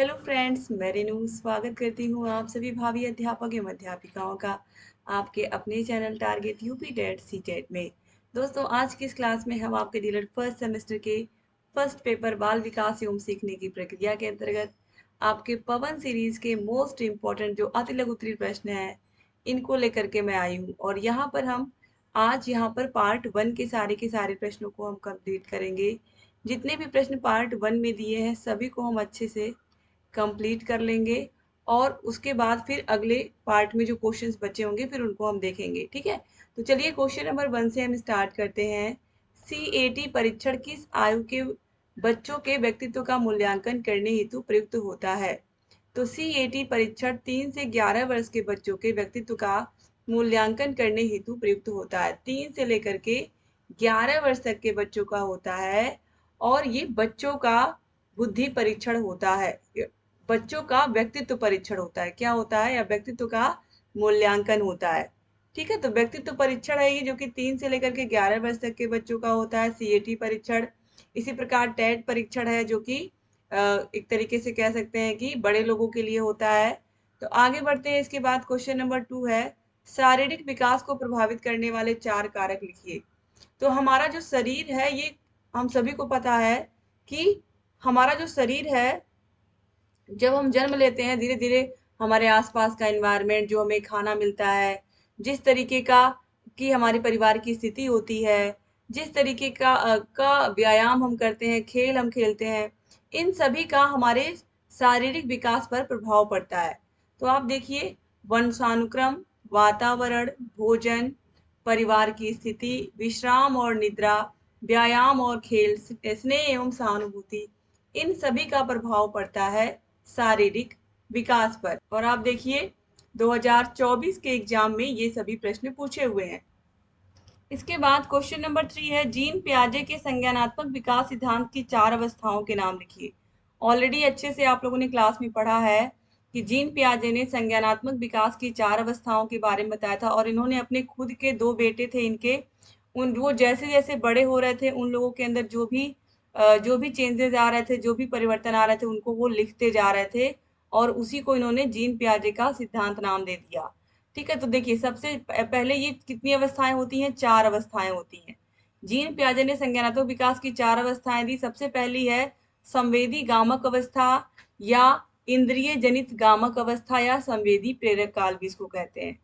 Hello friends, मैं रेनू स्वागत करती हूँ आप सभी भावी अध्यापक एवं अध्यापिकाओं का आपके अपने channel target UP TET C TET में। दोस्तों, आज की इस क्लास में हम आपके डीलर फर्स्ट सेमेस्टर के फर्स्ट पेपर बाल विकास एवं सीखने की प्रक्रिया के अंतर्गत आपके पवन सीरीज के मोस्ट इम्पोर्टेंट जो अति लघु उत्तरीय प्रश्न है इनको लेकर के मैं आई हूँ। और यहाँ पर हम आज यहाँ पर पार्ट 1 के सारे प्रश्नों को हम कंप्लीट करेंगे। जितने भी प्रश्न पार्ट 1 में दिए हैं सभी को हम अच्छे से कंप्लीट कर लेंगे और उसके बाद फिर अगले पार्ट में जो क्वेश्चंस बचे होंगे फिर उनको हम देखेंगे। ठीक है, तो चलिए क्वेश्चन नंबर 1 से हम स्टार्ट करते हैं। CAT परीक्षण किस आयु के बच्चों के व्यक्तित्व का मूल्यांकन करने हेतु प्रयुक्त होता है? तो CAT परीक्षण 3 से 11 वर्ष के बच्चों के व्यक्तित्व का मूल्यांकन करने हेतु प्रयुक्त होता है। 3 से लेकर के 11 वर्ष तक के बच्चों का होता है और ये बच्चों का बुद्धि परीक्षण होता है, बच्चों का व्यक्तित्व परीक्षण होता है। क्या होता है? या व्यक्तित्व का मूल्यांकन होता है। ठीक है, तो व्यक्तित्व परीक्षण है ये जो कि 3 से लेकर के 11 वर्ष तक के बच्चों का होता है, CAT परीक्षण। इसी प्रकार टेट परीक्षण है जो कि एक तरीके से कह सकते हैं कि बड़े लोगों के लिए होता है। तो आगे बढ़ते हैं। इसके बाद क्वेश्चन नंबर 2 है, शारीरिक विकास को प्रभावित करने वाले 4 कारक लिखिए। तो हमारा जो शरीर है ये हम सभी को पता है कि हमारा जो शरीर है जब हम जन्म लेते हैं धीरे धीरे हमारे आसपास का एनवायरनमेंट, जो हमें खाना मिलता है, जिस तरीके का की हमारी परिवार की स्थिति होती है, जिस तरीके का व्यायाम हम करते हैं, खेल हम खेलते हैं, इन सभी का हमारे शारीरिक विकास पर प्रभाव पड़ता है। तो आप देखिए, वंशानुक्रम, वातावरण, भोजन, परिवार की स्थिति, विश्राम और निद्रा, व्यायाम और खेल, स्नेह एवं सहानुभूति, इन सभी का प्रभाव पड़ता है शारीरिक विकास पर। और आप देखिए 2024 के एग्जाम में ये सभी प्रश्न पूछे हुए हैं। इसके बाद क्वेश्चन नंबर 3 है, जीन पियाजे के संज्ञानात्मक विकास सिद्धांत की 4 अवस्थाओं के नाम लिखिए। ऑलरेडी अच्छे से आप लोगों ने क्लास में पढ़ा है कि जीन पियाजे ने संज्ञानात्मक विकास की 4 अवस्थाओं के बारे में बताया था और इन्होंने अपने खुद के 2 बेटे थे इनके, उन वो जैसे जैसे बड़े हो रहे थे उन लोगों के अंदर जो भी चेंजेस आ रहे थे, जो भी परिवर्तन आ रहे थे, उनको वो लिखते जा रहे थे और उसी को इन्होंने जीन पियाजे का सिद्धांत नाम दे दिया। ठीक है, तो देखिए सबसे पहले ये कितनी अवस्थाएं होती हैं? 4 अवस्थाएं होती हैं। जीन पियाजे ने संज्ञानात्मक विकास की 4 अवस्थाएं दी। सबसे पहली है संवेदी गामक अवस्था या इंद्रिय जनित गामक अवस्था या संवेदी प्रेरक काल भी इसको कहते हैं।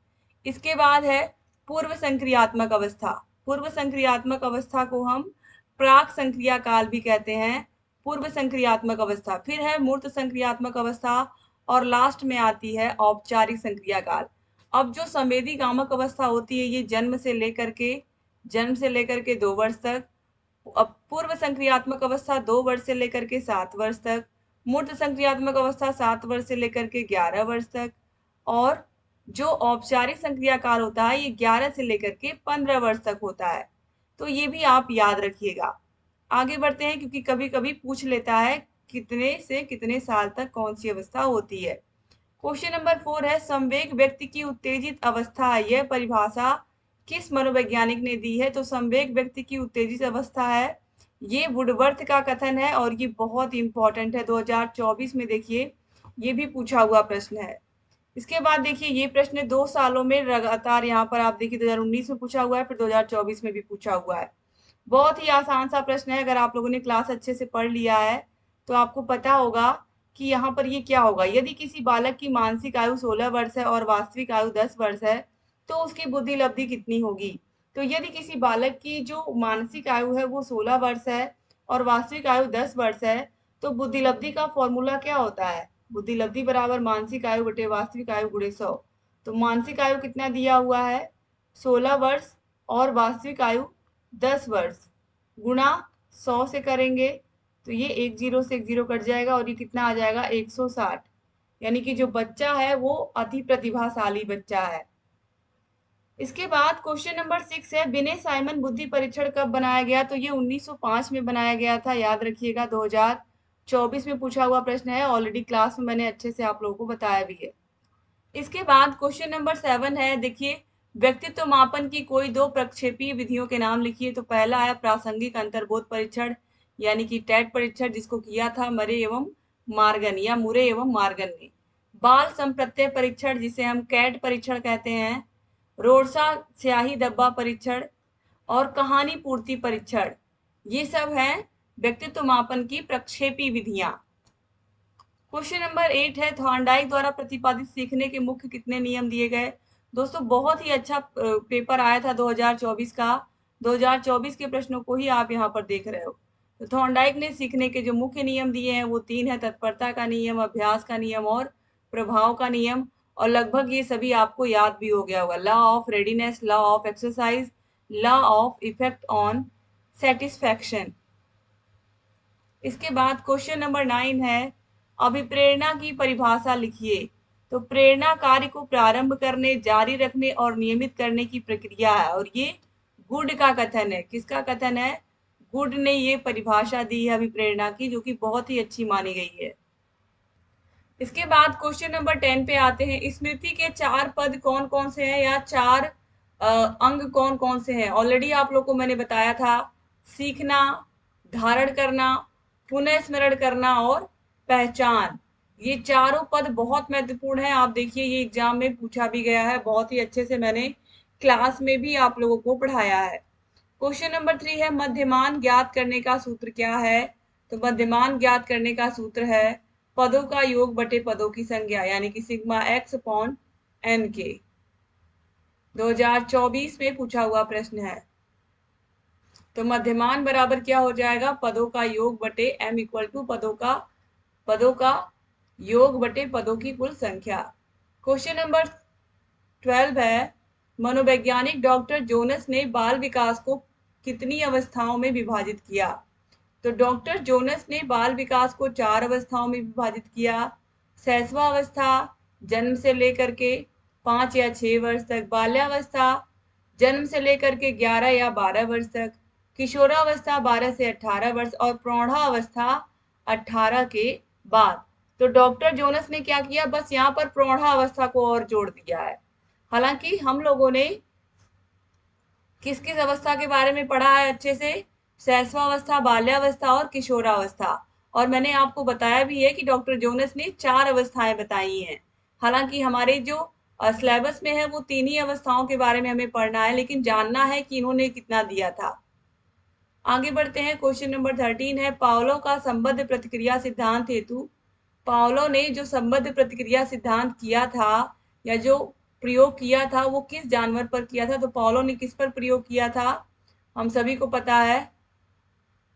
इसके बाद है पूर्व संक्रियात्मक अवस्था। पूर्व संक्रियात्मक अवस्था को हम प्राक संक्रिया काल भी कहते हैं, पूर्व संक्रियात्मक अवस्था। फिर है मूर्त संक्रियात्मक अवस्था और लास्ट में आती है औपचारिक संक्रिया काल। अब जो संवेदी गामक अवस्था होती है ये जन्म से लेकर के 2 वर्ष तक। अब पूर्व संक्रियात्मक अवस्था 2 वर्ष से लेकर के 7 वर्ष तक। मूर्त संक्रियात्मक अवस्था 7 वर्ष से लेकर के 11 वर्ष तक। और जो औपचारिक संक्रिया काल होता है ये 11 से लेकर के 15 वर्ष तक होता है। तो ये भी आप याद रखिएगा। आगे बढ़ते हैं क्योंकि कभी कभी पूछ लेता है कितने से कितने साल तक कौन सी अवस्था होती है। क्वेश्चन नंबर 4 है, संवेग व्यक्ति की उत्तेजित अवस्था। यह परिभाषा किस मनोवैज्ञानिक ने दी है? तो संवेग व्यक्ति की उत्तेजित अवस्था है, ये वुडवर्थ का कथन है और ये बहुत इंपॉर्टेंट है। 2024 में देखिए ये भी पूछा हुआ प्रश्न है। इसके बाद देखिए ये प्रश्न 2 सालों में लगातार यहाँ पर आप देखिए 2019 में पूछा हुआ है, फिर 2024 में भी पूछा हुआ है। बहुत ही आसान सा प्रश्न है। अगर आप लोगों ने क्लास अच्छे से पढ़ लिया है तो आपको पता होगा कि यहाँ पर ये क्या होगा। यदि किसी बालक की मानसिक आयु 16 वर्ष है और वास्तविक आयु 10 वर्ष है तो उसकी बुद्धि लब्धि कितनी होगी? तो यदि किसी बालक की जो मानसिक आयु है वो 16 वर्ष है और वास्तविक आयु 10 वर्ष है तो बुद्धि लब्धि का फॉर्मूला क्या होता है? बुद्धि लब्धि बराबर मानसिक आयु बटे वास्तविक आयु गुणे 100। तो मानसिक आयु कितना दिया हुआ है? 16 वर्ष और वास्तविक आयु 10 वर्ष गुणा 100 से करेंगे तो ये एक जीरो से एक जीरो कट जाएगा और ये कितना आ जाएगा? 160। यानी कि जो बच्चा है वो अति प्रतिभाशाली बच्चा है। इसके बाद क्वेश्चन नंबर 6 है, विनय साइमन बुद्धि परीक्षण कब बनाया गया? तो ये 1905 में बनाया गया था, याद रखिएगा। 2024 में पूछा हुआ प्रश्न है, ऑलरेडी क्लास में मैंने अच्छे से आप लोगों को बताया भी है। इसके बाद क्वेश्चन नंबर 7 है, देखिए व्यक्तित्व मापन की कोई 2 प्रक्षेपीय विधियों के नाम लिखिए। तो पहला है प्रासंगिक अंतर्बोध परीक्षण यानी कि टेट परीक्षण, जिसको किया था मरे एवं मार्गन या मुरे एवं मार्गन ने। बाल संप्रत्यय परीक्षण जिसे हम कैट परीक्षण कहते हैं, रोडसा स्याही डब्बा परीक्षण और कहानी पूर्ति परीक्षण, ये सब हैं व्यक्तित्व मापन की प्रक्षेपी विधियां। क्वेश्चन नंबर 8 है, थॉर्नडाइक द्वारा प्रतिपादित सीखने के मुख्य कितने नियम दिए गए। दोस्तों बहुत ही अच्छा पेपर आया था 2024 का, 2024 के प्रश्नों को ही आप यहाँ पर देख रहे हो। तो थॉर्नडाइक ने सीखने के जो मुख्य नियम दिए हैं वो 3 है, तत्परता का नियम, अभ्यास का नियम और प्रभाव का नियम। और लगभग ये सभी आपको याद भी हो गया होगा। Law of readiness, law of exercise, law of effect on satisfaction. इसके बाद क्वेश्चन नंबर 9 है, अभिप्रेरणा की परिभाषा लिखिए। तो प्रेरणा कार्य को प्रारंभ करने, जारी रखने और नियमित करने की प्रक्रिया है। और ये गुड का कथन है। किसका कथन है? गुड ने ये परिभाषा दी है अभिप्रेरणा की, जो कि बहुत ही अच्छी मानी गई है। इसके बाद क्वेश्चन नंबर 10 पे आते हैं, स्मृति के 4 पद कौन कौन से हैं या 4 अंग कौन कौन से हैं। ऑलरेडी आप लोग को मैंने बताया था, सीखना, धारण करना, पुनः स्मरण करना और पहचान। ये चारों पद बहुत महत्वपूर्ण है। आप देखिए ये एग्जाम में पूछा भी गया है, बहुत ही अच्छे से मैंने क्लास में भी आप लोगों को पढ़ाया है। क्वेश्चन नंबर 3 है, मध्यमान ज्ञात करने का सूत्र क्या है। तो मध्यमान ज्ञात करने का सूत्र है पदों का योग बटे पदों की संख्या, यानी कि सिग्मा एक्स अपॉन एन के। 2024 में पूछा हुआ प्रश्न है। तो मध्यमान बराबर क्या हो जाएगा? पदों का योग बटे m इक्वल टू पदों का योग बटे पदों की कुल संख्या। क्वेश्चन नंबर 12 है, मनोवैज्ञानिक डॉक्टर जोनस ने बाल विकास को कितनी अवस्थाओं में विभाजित किया। तो डॉक्टर जोनस ने बाल विकास को 4 अवस्थाओं में विभाजित किया। शैशवा अवस्था, जन्म से लेकर के 5 या 6 वर्ष तक, बाल्यावस्था जन्म से लेकर के 11 या 12 वर्ष तक, किशोरावस्था 12 से 18 वर्ष और प्रौढ़ावस्था 18 के बाद। तो डॉक्टर जोनस ने क्या किया, बस यहाँ पर प्रौढ़ावस्था को और जोड़ दिया है। हालांकि हम लोगों ने किस किस अवस्था के बारे में पढ़ा है अच्छे से, शैशवावस्था, बाल्यावस्था और किशोरावस्था। और मैंने आपको बताया भी है कि डॉक्टर जोनस ने 4 अवस्थाएं बताई हैं। हालांकि हमारे जो सिलेबस में है वो 3 ही अवस्थाओं के बारे में हमें पढ़ना है, लेकिन जानना है कि इन्होंने कितना दिया था। आगे बढ़ते हैं, क्वेश्चन नंबर 13 है, पावलो का संबद्ध प्रतिक्रिया सिद्धांत हेतु। पावलो ने जो संबद्ध प्रतिक्रिया सिद्धांत किया था या जो प्रयोग किया था वो किस जानवर पर किया था। तो पावलो ने किस पर प्रयोग किया था? हम सभी को पता है,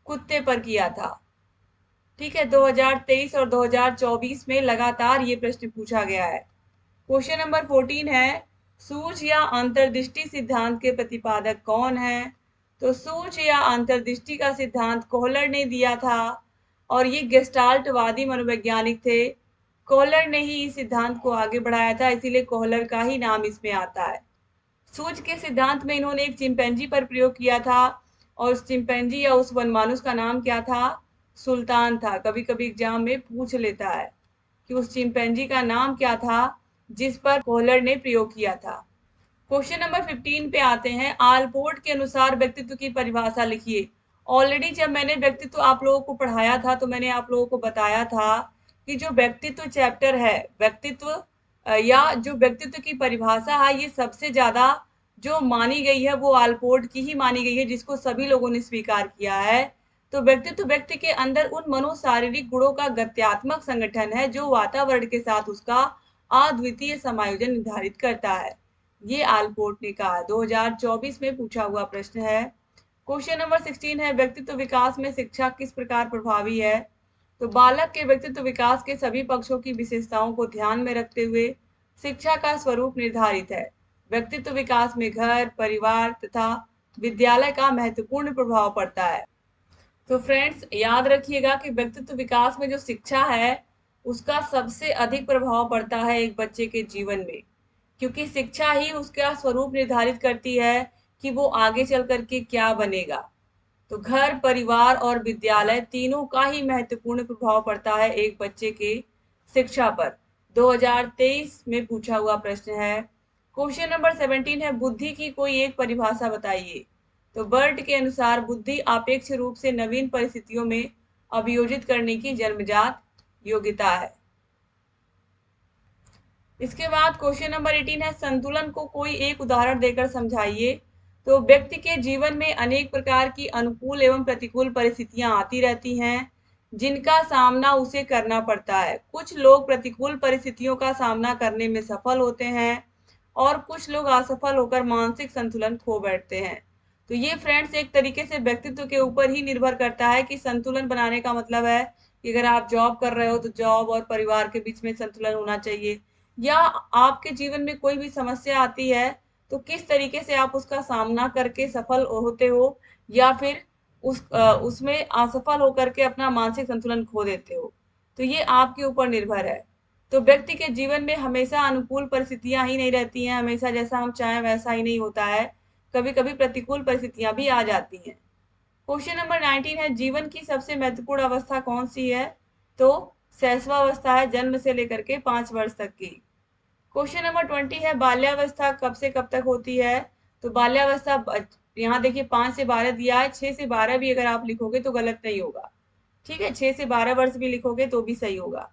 कुत्ते पर किया था। ठीक है, 2023 और 2024 में लगातार ये प्रश्न पूछा गया है। क्वेश्चन नंबर 14 है, सूझ या अंतर्दृष्टि सिद्धांत के प्रतिपादक कौन है। तो सूझ या अंतर्दृष्टि का सिद्धांत कोहलर ने दिया था और ये गेस्टाल्टवादी मनोवैज्ञानिक थे। कोहलर ने ही इस सिद्धांत को आगे बढ़ाया था, इसीलिए कोहलर का ही नाम इसमें आता है। सूझ के सिद्धांत में इन्होंने एक चिंपैंजी पर प्रयोग किया था और उस चिंपैंजी या उस वनमानुष का नाम क्या था? सुल्तान था। कभी कभी एग्जाम में पूछ लेता है कि उस चिंपैंजी का नाम क्या था जिस पर कोहलर ने प्रयोग किया था। क्वेश्चन नंबर 15 पे आते हैं, आलपोर्ट के अनुसार व्यक्तित्व की परिभाषा लिखिए। ऑलरेडी जब मैंने व्यक्तित्व आप लोगों को पढ़ाया था तो मैंने आप लोगों को बताया था कि जो व्यक्तित्व चैप्टर है, व्यक्तित्व या जो व्यक्तित्व की परिभाषा है, ये सबसे ज्यादा जो मानी गई है वो आलपोर्ट की ही मानी गई है, जिसको सभी लोगों ने स्वीकार किया है। तो व्यक्तित्व व्यक्ति के अंदर उन मनोशारीरिक गुणों का गत्यात्मक संगठन है जो वातावरण के साथ उसका अद्वितीय समायोजन निर्धारित करता है। ये आलपोर्ट ने कहा। 2024 में पूछा हुआ प्रश्न है। क्वेश्चन नंबर 16 है, व्यक्तित्व विकास में शिक्षा किस प्रकार प्रभावी है। तो बालक के व्यक्तित्व विकास के सभी पक्षों की विशेषताओं को ध्यान में रखते हुए शिक्षा का स्वरूप निर्धारित है। व्यक्तित्व विकास में घर, परिवार तथा विद्यालय का महत्वपूर्ण प्रभाव पड़ता है। तो फ्रेंड्स याद रखिएगा कि व्यक्तित्व विकास में जो शिक्षा है उसका सबसे अधिक प्रभाव पड़ता है एक बच्चे के जीवन में, क्योंकि शिक्षा ही उसका स्वरूप निर्धारित करती है कि वो आगे चल करके क्या बनेगा। तो घर, परिवार और विद्यालय तीनों का ही महत्वपूर्ण प्रभाव पड़ता है एक बच्चे के शिक्षा पर। 2023 में पूछा हुआ प्रश्न है। क्वेश्चन नंबर 17 है, बुद्धि की कोई एक परिभाषा बताइए। तो बर्ट के अनुसार बुद्धि आपेक्ष रूप से नवीन परिस्थितियों में अभियोजित करने की जन्मजात योग्यता है। इसके बाद क्वेश्चन नंबर 18 है, संतुलन को कोई एक उदाहरण देकर समझाइए। तो व्यक्ति के जीवन में अनेक प्रकार की अनुकूल एवं प्रतिकूल परिस्थितियां आती रहती हैं, जिनका सामना उसे करना पड़ता है। कुछ लोग प्रतिकूल परिस्थितियों का सामना करने में सफल होते हैं और कुछ लोग असफल होकर मानसिक संतुलन खो बैठते हैं। तो ये फ्रेंड्स एक तरीके से व्यक्तित्व के ऊपर ही निर्भर करता है कि संतुलन बनाने का मतलब है कि अगर आप जॉब कर रहे हो तो जॉब और परिवार के बीच में संतुलन होना चाहिए, या आपके जीवन में कोई भी समस्या आती है तो किस तरीके से आप उसका सामना करके सफल होते हो, या फिर उसमें असफल होकर के अपना मानसिक संतुलन खो देते हो। तो ये आपके ऊपर निर्भर है। तो व्यक्ति के जीवन में हमेशा अनुकूल परिस्थितियां ही नहीं रहती हैं, हमेशा जैसा हम चाहें वैसा ही नहीं होता है, कभी कभी प्रतिकूल परिस्थितियां भी आ जाती हैं। क्वेश्चन नंबर 19 है, जीवन की सबसे महत्वपूर्ण अवस्था कौन सी है? तो शैशवावस्था है, जन्म से लेकर के 5 वर्ष तक की। क्वेश्चन नंबर 20 है, बाल्यावस्था कब से कब तक होती है? तो बाल्यावस्था, यहाँ देखिए 5 से 12 दिया है, 6 से 12 भी अगर आप लिखोगे तो गलत नहीं होगा। ठीक है, 6 से 12 वर्ष भी लिखोगे तो भी सही होगा।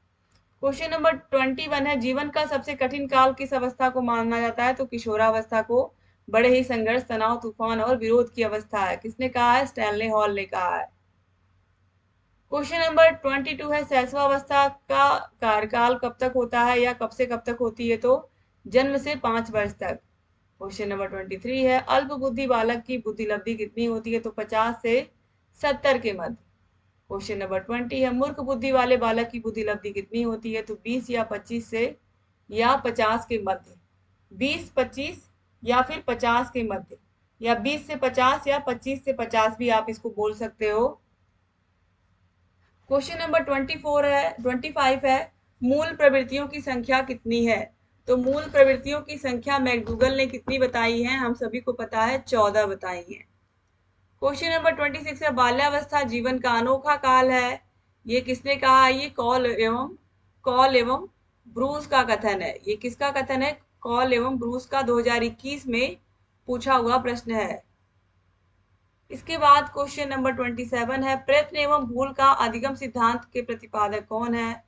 क्वेश्चन नंबर 21 है, जीवन का सबसे कठिन काल किस अवस्था को माना जाता है? तो किशोरावस्था को। बड़े ही संघर्ष, तनाव, तूफान और विरोध की अवस्था है। किसने कहा है? स्टैनले हॉल ने कहा है। क्वेश्चन नंबर 22 है, शैशवावस्था का कार्यकाल कब तक होता है या कब से कब तक होती है? तो जन्म से 5 वर्ष तक। क्वेश्चन नंबर 23 है, अल्प बुद्धि बालक की बुद्धि लब्धि कितनी होती है? तो 50 से 70 के मध्य। क्वेश्चन नंबर 20 है, मूर्ख बुद्धि वाले बालक की बुद्धि लब्धि कितनी होती है? तो 20 या 25 से या 50 के मध्य। 20, 25 या फिर 50 के मध्य, या 20 से 50 या 25 से 50 भी आप इसको बोल सकते हो। क्वेश्चन नंबर 25 है, मूल प्रवृत्तियों की संख्या कितनी है? तो मूल प्रवृत्तियों की संख्या मैकडूगल ने कितनी बताई है? हम सभी को पता है, 14 बताई है। क्वेश्चन नंबर 26 है, बाल्यावस्था जीवन का अनोखा काल है। ये किसने कहा? ये कॉल एवं ब्रूस का कथन है। ये किसका कथन है? कॉल एवं ब्रूस का 2021 में पूछा हुआ प्रश्न है। इसके बाद क्वेश्चन नंबर 27 है, प्रयत्न एवं भूल का अधिगम सिद्धांत के प्रतिपादक कौन है?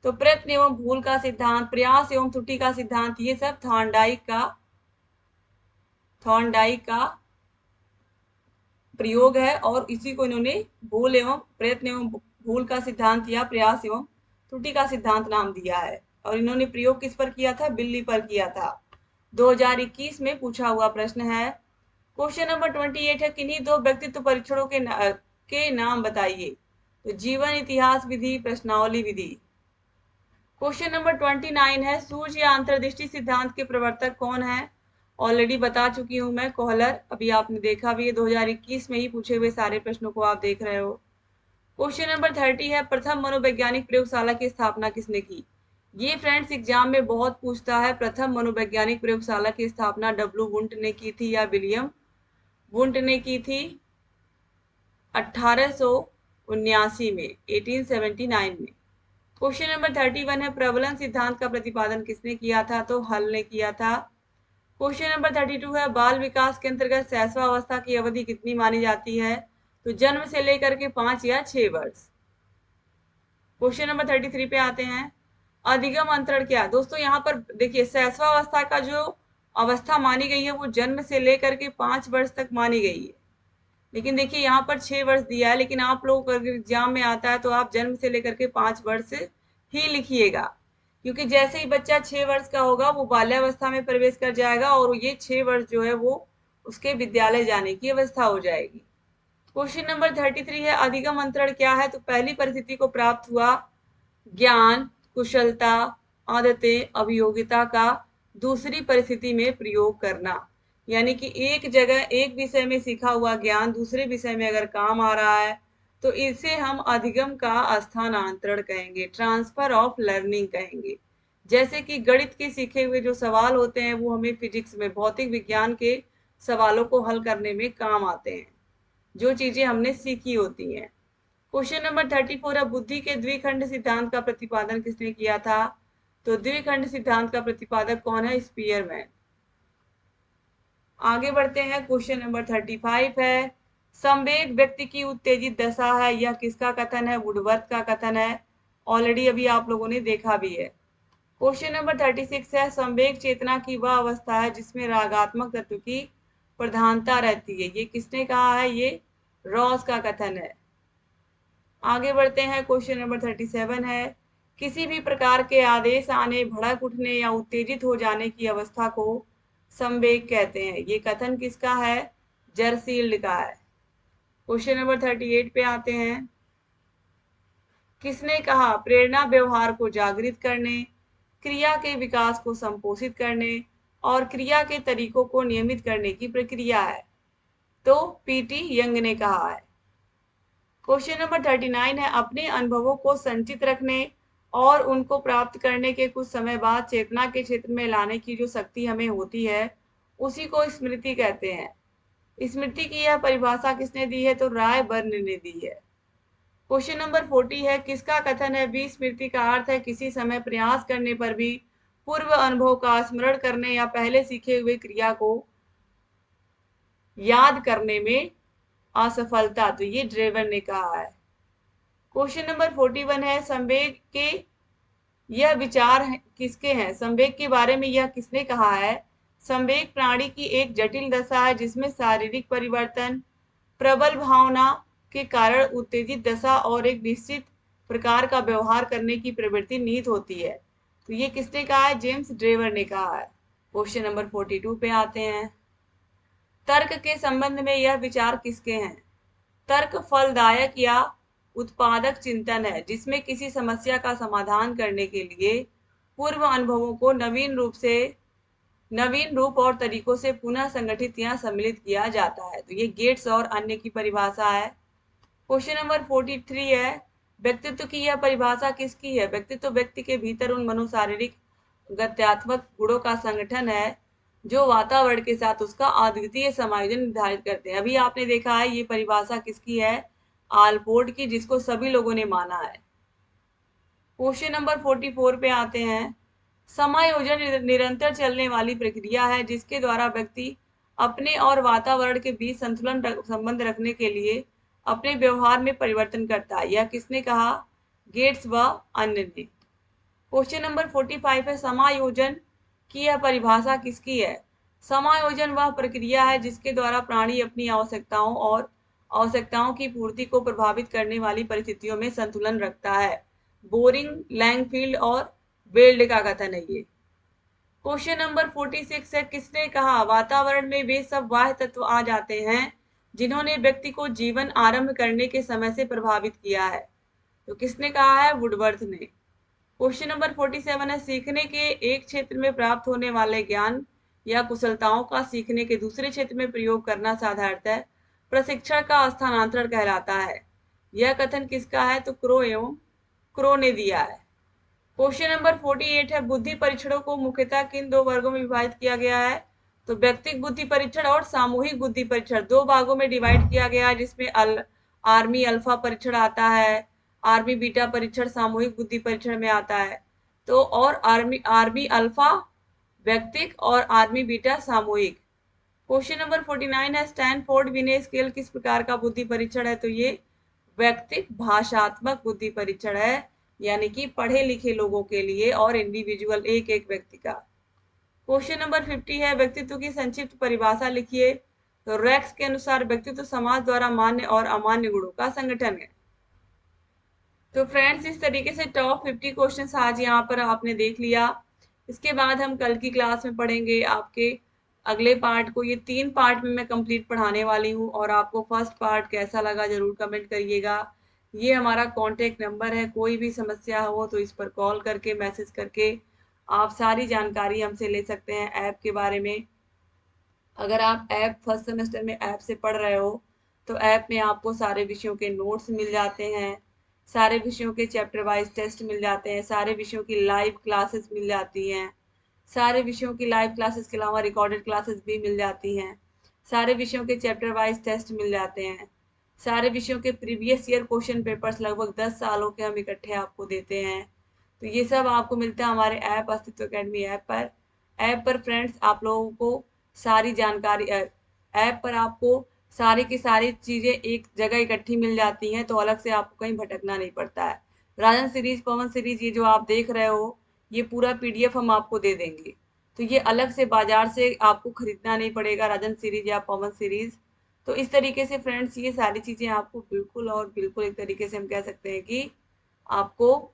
तो प्रयत्न एवं भूल का सिद्धांत, प्रयास एवं त्रुटि का सिद्धांत, ये सब थॉर्नडाइक का प्रयोग है और इसी को इन्होंने भूल एवं प्रयत्न एवं भूल का सिद्धांत या प्रयास एवं त्रुटि का सिद्धांत नाम दिया है। और इन्होंने प्रयोग किस पर किया था? बिल्ली पर किया था। 2021 में पूछा हुआ प्रश्न है। क्वेश्चन नंबर 28 है, किन्हीं दो व्यक्तित्व परीक्षणों के नाम बताइए। तो जीवन इतिहास विधि, प्रश्नावली विधि। क्वेश्चन नंबर 29 है, सूर्य या अंतर्दृष्टि सिद्धांत के प्रवर्तक कौन है? ऑलरेडी बता चुकी हूं मैं, कोहलर। अभी आपने देखा भी है, 2021 में ही पूछे हुए सारे प्रश्नों को आप देख रहे हो। क्वेश्चन नंबर 30 है, प्रथम मनोवैज्ञानिक प्रयोगशाला की स्थापना किसने की? ये फ्रेंड्स एग्जाम में बहुत पूछता है। प्रथम मनोवैज्ञानिक प्रयोगशाला की स्थापना डब्ल्यू वुंट ने की थी या विलियम वुंट ने की थी 1879 में, 1879 में। क्वेश्चन नंबर 31 है, प्रबलन सिद्धांत का प्रतिपादन किसने किया था? तो हल ने किया था। क्वेश्चन नंबर 32 है, बाल विकास के अंतर्गत शैशवावस्था की अवधि कितनी मानी जाती है? तो जन्म से लेकर के 5 या 6 वर्ष। क्वेश्चन नंबर 33 पे आते हैं, अधिगम अंतरण क्या है? दोस्तों यहाँ पर देखिए, शैशवावस्था का जो अवस्था मानी गई है वो जन्म से लेकर के 5 वर्ष तक मानी गई है। लेकिन देखिए यहाँ पर 6 वर्ष दिया है, लेकिन आप लोग अगर एग्जाम में आता है तो आप जन्म से लेकर के 5 वर्ष ही लिखिएगा, क्योंकि जैसे ही बच्चा 6 वर्ष का होगा वो बाल्यावस्था में प्रवेश कर जाएगा और ये 6 वर्ष जो है वो उसके विद्यालय जाने की अवस्था हो जाएगी। क्वेश्चन नंबर 33 है, अधिगम अंतरण क्या है? तो पहली परिस्थिति को प्राप्त हुआ ज्ञान, कुशलता, आदतें, अभियोगिता का दूसरी परिस्थिति में प्रयोग करना। यानी कि एक जगह एक विषय में सीखा हुआ ज्ञान दूसरे विषय में अगर काम आ रहा है तो इसे हम अधिगम का स्थानांतरण कहेंगे, ट्रांसफर ऑफ लर्निंग कहेंगे। जैसे कि गणित के सीखे हुए जो सवाल होते हैं वो हमें फिजिक्स में, भौतिक विज्ञान के सवालों को हल करने में काम आते हैं, जो चीजें हमने सीखी होती हैं। क्वेश्चन नंबर 34 है, बुद्धि के द्विखंड सिद्धांत का प्रतिपादन किसने किया था? तो द्विखंड सिद्धांत का प्रतिपादक कौन है? स्पीयरमैन। आगे बढ़ते हैं, क्वेश्चन नंबर 35 है, संवेग व्यक्ति की उत्तेजित दशा है, यह किसका कथन है? वुडवर्थ का कथन है। ऑलरेडी अभी आप लोगों ने देखा भी है। क्वेश्चन नंबर 36 है, संवेग चेतना की वह अवस्था है जिसमें रागात्मक तत्व की प्रधानता रहती है। ये किसने कहा है? ये रॉस का कथन है। आगे बढ़ते हैं। क्वेश्चन नंबर 37 है, किसी भी प्रकार के आदेश आने, भड़क उठने या उत्तेजित हो जाने की अवस्था को संवेग कहते हैं। ये कथन किसका है? जरसील्ड का है। क्वेश्चन नंबर 38 पे आते हैं। किसने कहा प्रेरणा व्यवहार को जागृत करने, क्रिया के विकास को संपोषित करने और क्रिया के तरीकों को नियमित करने की प्रक्रिया है? तो पीटी यंग ने कहा है। क्वेश्चन नंबर 39 है, अपने अनुभवों को संचित रखने और उनको प्राप्त करने के कुछ समय बाद चेतना के क्षेत्र में लाने की जो शक्ति हमें होती है उसी को स्मृति कहते हैं। स्मृति की यह परिभाषा किसने दी है? तो राय बर्न ने दी है। क्वेश्चन नंबर 40 है, किसका कथन है विस्मृति का अर्थ है किसी समय प्रयास करने पर भी पूर्व अनुभव का स्मरण करने या पहले सीखे हुए क्रिया को याद करने में असफलता। तो ये ड्रेवर ने कहा है। क्वेश्चन नंबर 41 है, संवेग के यह विचार किसके हैं? संवेग के बारे में यह किसने कहा है? संवेग प्राणी की एक जटिल दशा है जिसमें शारीरिक परिवर्तन, प्रबल भावना के कारण उत्तेजित दशा और एक निश्चित प्रकार का व्यवहार करने की प्रवृत्ति निहित होती है। तो ये किसने कहा है? जेम्स ड्रेवर ने कहा है। क्वेश्चन नंबर 42 पे आते हैं। तर्क के संबंध में यह विचार किसके हैं? तर्क फलदायक या उत्पादक चिंतन है जिसमें किसी समस्या का समाधान करने के लिए पूर्व अनुभवों को नवीन रूप और तरीकों से पुनः संगठित या सम्मिलित किया जाता है। तो ये गेट्स और अन्य की परिभाषा है। क्वेश्चन नंबर 43 है, व्यक्तित्व की यह परिभाषा किसकी है? व्यक्तित्व व्यक्ति के भीतर उन मनोशारीरिक गत्यात्मक गुणों का संगठन है जो वातावरण के साथ उसका अद्वितीय समायोजन निर्धारित करते हैं। अभी आपने देखा है ये परिभाषा किसकी है? आलपोर्ट की, जिसको सभी लोगों ने माना है। क्वेश्चन नंबर 44 पे आते हैं। समायोजन निरंतर चलने वाली प्रक्रिया है जिसके द्वारा व्यक्ति अपने और वातावरण के बीच संतुलन संबंध रखने के लिए अपने व्यवहार में परिवर्तन करता है। यह किसने कहा? गेट्स व अन्य ने। क्वेश्चन नंबर 45 है, समायोजन की यह परिभाषा किसकी है? समायोजन वह प्रक्रिया है जिसके द्वारा प्राणी अपनी आवश्यकताओं की पूर्ति को प्रभावित करने वाली परिस्थितियों में संतुलन रखता है। बोरिंग, लैंगफील्ड और वेल्ड का कथन है ये। क्वेश्चन नंबर 46 है, किसने कहा वातावरण में वे सब बाह्य तत्व आ जाते हैं जिन्होंने व्यक्ति को जीवन आरंभ करने के समय से प्रभावित किया है? तो किसने कहा है? वुडवर्थ ने। क्वेश्चन नंबर 47 है, सीखने के एक क्षेत्र में प्राप्त होने वाले ज्ञान या कुशलताओं का सीखने के दूसरे क्षेत्र में प्रयोग करना साधारणतः प्रशिक्षण का स्थानांतरण कहलाता है। यह कथन किसका है? तो क्रो ने दिया है। क्वेश्चन नंबर 48 है, बुद्धि परीक्षणों को मुख्यतः किन दो वर्गों में विभाजित किया गया है? तो व्यक्तिगत बुद्धि परीक्षण और सामूहिक बुद्धि परीक्षण दो भागों में डिवाइड किया गया है, जिसमें आर्मी अल्फा परीक्षण आता है, आर्मी बीटा परीक्षण सामूहिक बुद्धि परीक्षण में आता है। तो और आर्मी अल्फा व्यक्तिक और आर्मी बीटा सामूहिक। क्वेश्चन नंबर 49 है, स्टैनफोर्ड विनय स्केल किस प्रकार का बुद्धि परीक्षण है? तो ये व्यक्तिक भाषात्मक बुद्धि परीक्षण है, यानी कि पढ़े लिखे लोगों के लिए और इंडिविजुअल एक एक व्यक्ति का। क्वेश्चन नंबर 50 है, व्यक्तित्व की संक्षिप्त परिभाषा लिखिए। तो रेक्स के अनुसार व्यक्तित्व समाज द्वारा मान्य और अमान्य गुणों का संगठन है। तो फ्रेंड्स, इस तरीके से टॉप 50 क्वेश्चंस आज यहाँ पर आपने देख लिया। इसके बाद हम कल की क्लास में पढ़ेंगे आपके अगले पार्ट को। ये 3 पार्ट में मैं कंप्लीट पढ़ाने वाली हूँ और आपको फर्स्ट पार्ट कैसा लगा जरूर कमेंट करिएगा। ये हमारा कॉन्टेक्ट नंबर है, कोई भी समस्या हो तो इस पर कॉल करके मैसेज करके आप सारी जानकारी हमसे ले सकते हैं ऐप के बारे में। अगर आप ऐप फर्स्ट सेमेस्टर में ऐप से पढ़ रहे हो तो ऐप में आपको सारे विषयों के नोट्स मिल जाते हैं, सारे विषयों के चैप्टर वाइज टेस्ट मिल जाते हैं, सारे विषयों की लाइव क्लासेस मिल जाती हैं, सारे विषयों की लाइव क्लासेस के अलावा रिकॉर्डेड क्लासेस भी मिल जाती हैं, सारे विषयों के चैप्टर वाइज टेस्ट मिल जाते हैं, सारे विषयों के प्रीवियस ईयर क्वेश्चन पेपर्स लगभग 10 सालों के हम इकट्ठे आपको देते हैं। तो ये सब आपको मिलता है हमारे ऐप अस्तित्व अकेडमी ऐप पर फ्रेंड्स आप लोगों को सारी जानकारी ऐप पर आपको सारी की सारी चीजें एक जगह इकट्ठी मिल जाती हैं, तो अलग से आपको कहीं भटकना नहीं पड़ता है। राजन सीरीज, पवन सीरीज, ये जो आप देख रहे हो, ये पूरा पीडीएफ हम आपको दे देंगे। तो ये अलग से बाजार से आपको खरीदना नहीं पड़ेगा, राजन सीरीज या पवन सीरीज। तो इस तरीके से फ्रेंड्स ये सारी चीजें आपको बिल्कुल और बिल्कुल एक तरीके से हम कह सकते हैं कि आपको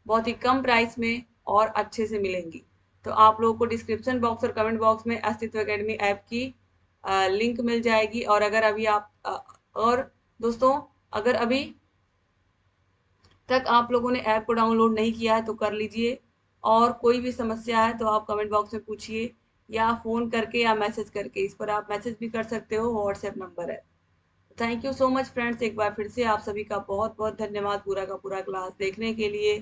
बहुत ही कम प्राइस में और अच्छे से मिलेंगी। तो आप लोगों को डिस्क्रिप्शन बॉक्स और कमेंट बॉक्स में अस्तित्व एकेडमी ऐप की लिंक मिल जाएगी। और अगर अभी आप और दोस्तों, अगर अभी तक आप लोगों ने ऐप को डाउनलोड नहीं किया है तो कर लीजिए। और कोई भी समस्या है तो आप कमेंट बॉक्स में पूछिए, या फ़ोन करके या मैसेज करके। इस पर आप मैसेज भी कर सकते हो, व्हाट्सएप नंबर है। Thank you so much friends, एक बार फिर से आप सभी का बहुत बहुत धन्यवाद पूरा का पूरा क्लास देखने के लिए।